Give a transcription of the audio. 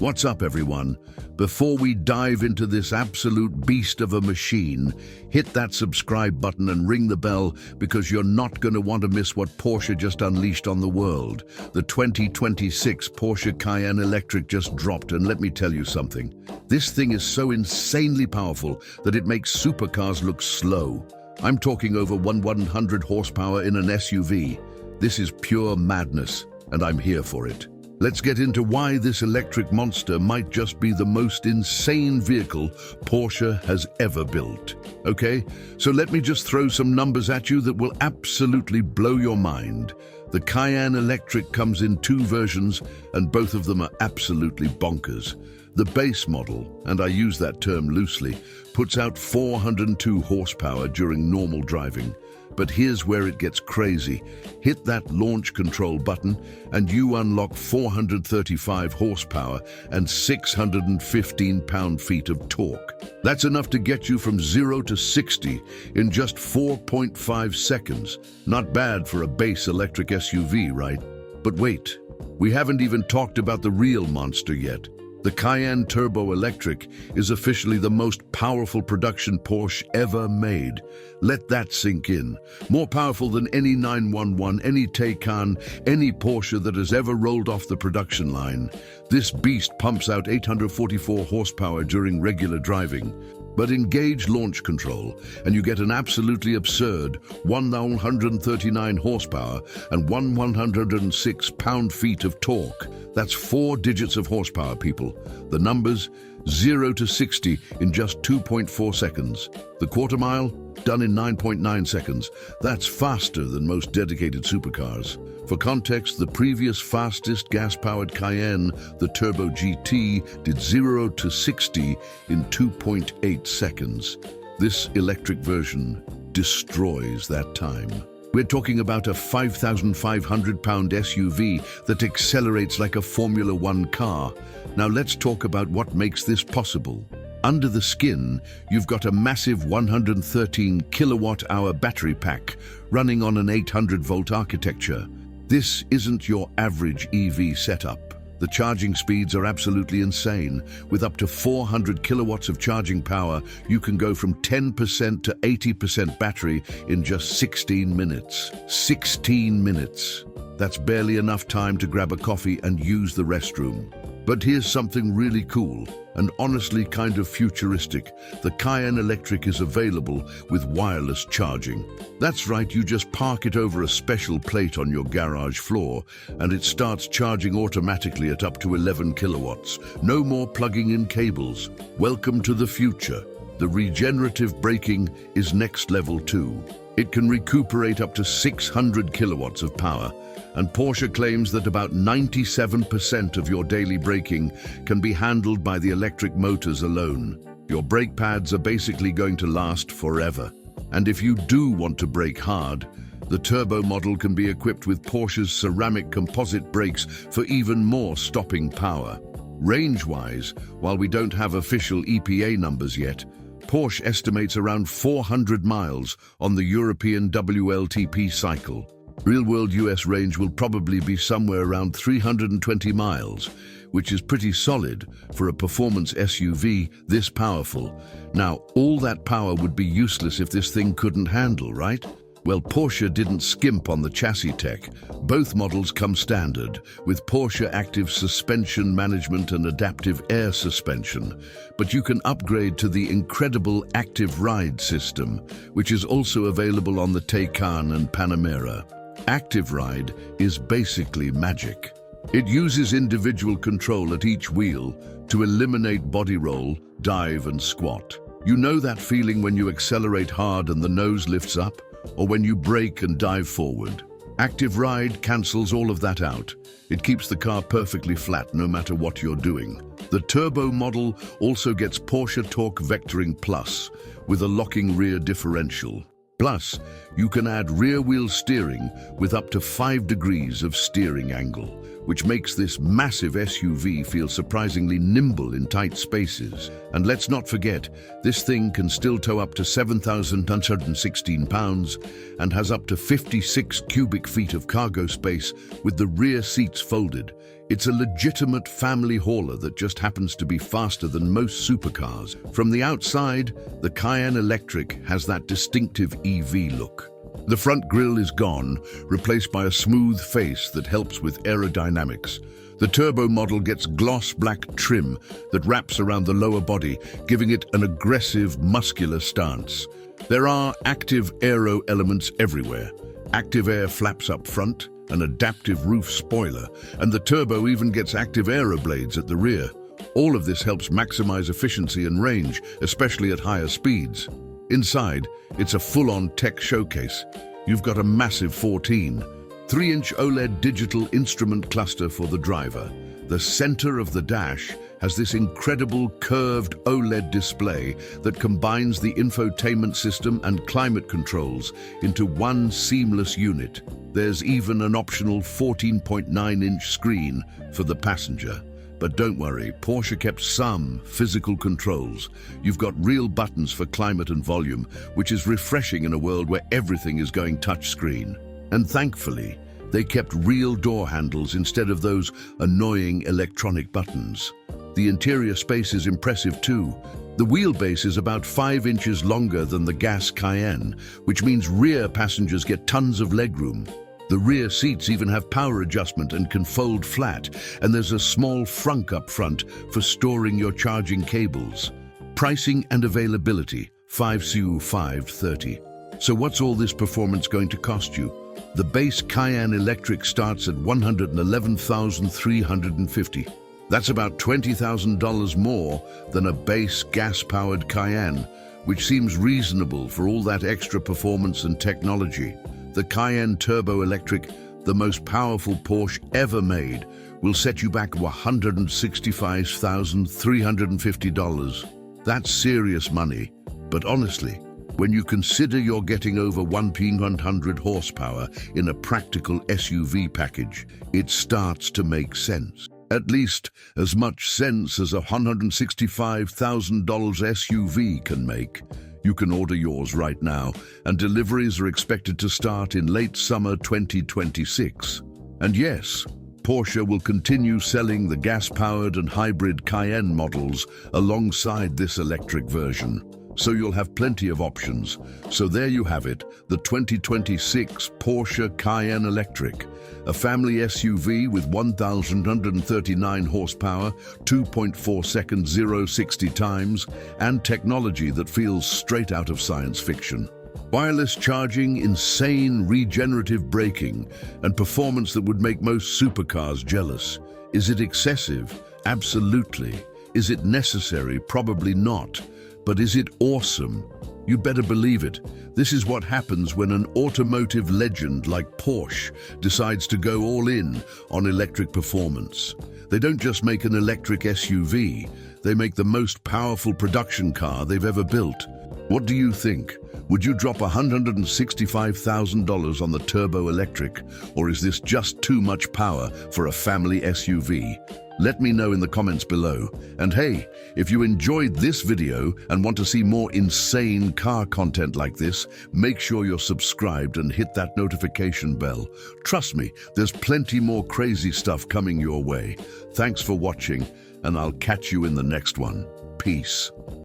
What's up, everyone? Before we dive into this absolute beast of a machine, hit that subscribe button and ring the bell because you're not going to want to miss what Porsche just unleashed on the world. The 2026 Porsche Cayenne Electric just dropped, and let me tell you something. This thing is so insanely powerful that it makes supercars look slow. I'm talking over 100 horsepower in an SUV. This is pure madness, and I'm here for it. Let's get into why this electric monster might just be the most insane vehicle Porsche has ever built. Okay, so let me just throw some numbers at you that will absolutely blow your mind. The Cayenne Electric comes in two versions, and both of them are absolutely bonkers. The base model, and I use that term loosely, puts out 402 horsepower during normal driving. But here's where it gets crazy. Hit that launch control button and you unlock 435 horsepower and 615 pound-feet of torque. That's enough to get you from 0 to 60 in just 4.5 seconds. Not bad for a base electric SUV, right? But wait, we haven't even talked about the real monster yet. The Cayenne Turbo Electric is officially the most powerful production Porsche ever made. Let that sink in. More powerful than any 911, any Taycan, any Porsche that has ever rolled off the production line. This beast pumps out 844 horsepower during regular driving. But engage launch control, and you get an absolutely absurd 139 horsepower and 106 pound-feet of torque. That's 4 digits of horsepower, people. The numbers, 0 to 60 in just 2.4 seconds. The quarter mile, done in 9.9 seconds. That's faster than most dedicated supercars. For context, the previous fastest gas-powered Cayenne, the Turbo GT, did 0 to 60 in 2.8 seconds. This electric version destroys that time. We're talking about a 5,500-pound SUV that accelerates like a Formula One car. Now let's talk about what makes this possible. Under the skin, you've got a massive 113 kilowatt-hour battery pack running on an 800-volt architecture. This isn't your average EV setup. The charging speeds are absolutely insane. With up to 400 kilowatts of charging power, you can go from 10% to 80% battery in just 16 minutes. 16 minutes. That's barely enough time to grab a coffee and use the restroom. But here's something really cool and honestly kind of futuristic. The Cayenne Electric is available with wireless charging. That's right, you just park it over a special plate on your garage floor and it starts charging automatically at up to 11 kilowatts. No more plugging in cables. Welcome to the future. The regenerative braking is next level too. It can recuperate up to 600 kilowatts of power, and Porsche claims that about 97% of your daily braking can be handled by the electric motors alone. Your brake pads are basically going to last forever. And if you do want to brake hard, the turbo model can be equipped with Porsche's ceramic composite brakes for even more stopping power. Range-wise, while we don't have official EPA numbers yet, Porsche estimates around 400 miles on the European WLTP cycle. Real-world US range will probably be somewhere around 320 miles, which is pretty solid for a performance SUV this powerful. Now, all that power would be useless if this thing couldn't handle, right? Well, Porsche didn't skimp on the chassis tech. Both models come standard, with Porsche active suspension management and adaptive air suspension. But you can upgrade to the incredible active ride system, which is also available on the Taycan and Panamera. Active Ride is basically magic. It uses individual control at each wheel to eliminate body roll, dive and squat. You know that feeling when you accelerate hard and the nose lifts up? Or when you brake and dive forward? Active Ride cancels all of that out. It keeps the car perfectly flat no matter what you're doing. The turbo model also gets Porsche Torque Vectoring Plus with a locking rear differential. Plus, you can add rear-wheel steering with up to 5 degrees of steering angle. which makes this massive SUV feel surprisingly nimble in tight spaces. And let's not forget, this thing can still tow up to 7,916 pounds and has up to 56 cubic feet of cargo space with the rear seats folded. It's a legitimate family hauler that just happens to be faster than most supercars. From the outside, the Cayenne Electric has that distinctive EV look. The front grille is gone, replaced by a smooth face that helps with aerodynamics. The turbo model gets gloss black trim that wraps around the lower body, giving it an aggressive, muscular stance. There are active aero elements everywhere. Active air flaps up front, an adaptive roof spoiler, and the turbo even gets active aero blades at the rear. All of this helps maximize efficiency and range, especially at higher speeds. Inside, it's a full-on tech showcase. You've got a massive 3-inch OLED digital instrument cluster for the driver. The center of the dash has this incredible curved OLED display that combines the infotainment system and climate controls into one seamless unit. There's even an optional 14.9-inch screen for the passenger. But don't worry, Porsche kept some physical controls. You've got real buttons for climate and volume, which is refreshing in a world where everything is going touchscreen. And thankfully, they kept real door handles instead of those annoying electronic buttons. The interior space is impressive too. The wheelbase is about 5 inches longer than the gas Cayenne, which means rear passengers get tons of legroom. The rear seats even have power adjustment and can fold flat, and there's a small frunk up front for storing your charging cables. Pricing and availability, 530. So what's all this performance going to cost you? The base Cayenne Electric starts at $111,350. That's about $20,000 more than a base gas-powered Cayenne, which seems reasonable for all that extra performance and technology. The Cayenne Turbo Electric, the most powerful Porsche ever made, will set you back $165,350. That's serious money. But honestly, when you consider you're getting over 1,100 horsepower in a practical SUV package, it starts to make sense. At least as much sense as a $165,000 SUV can make. You can order yours right now, and deliveries are expected to start in late summer 2026. And yes, Porsche will continue selling the gas-powered and hybrid Cayenne models alongside this electric version. So you'll have plenty of options. So there you have it, the 2026 Porsche Cayenne Electric, a family SUV with 1,139 horsepower, 2.4 seconds 0-60 times, and technology that feels straight out of science fiction. Wireless charging, insane regenerative braking, and performance that would make most supercars jealous. Is it excessive? Absolutely. Is it necessary? Probably not. But is it awesome? You better believe it. This is what happens when an automotive legend like Porsche decides to go all in on electric performance. They don't just make an electric SUV, they make the most powerful production car they've ever built. What do you think? Would you drop $165,000 on the Turbo Electric, or is this just too much power for a family SUV? Let me know in the comments below. And hey, if you enjoyed this video and want to see more insane car content like this, make sure you're subscribed and hit that notification bell. Trust me, there's plenty more crazy stuff coming your way. Thanks for watching, and I'll catch you in the next one. Peace.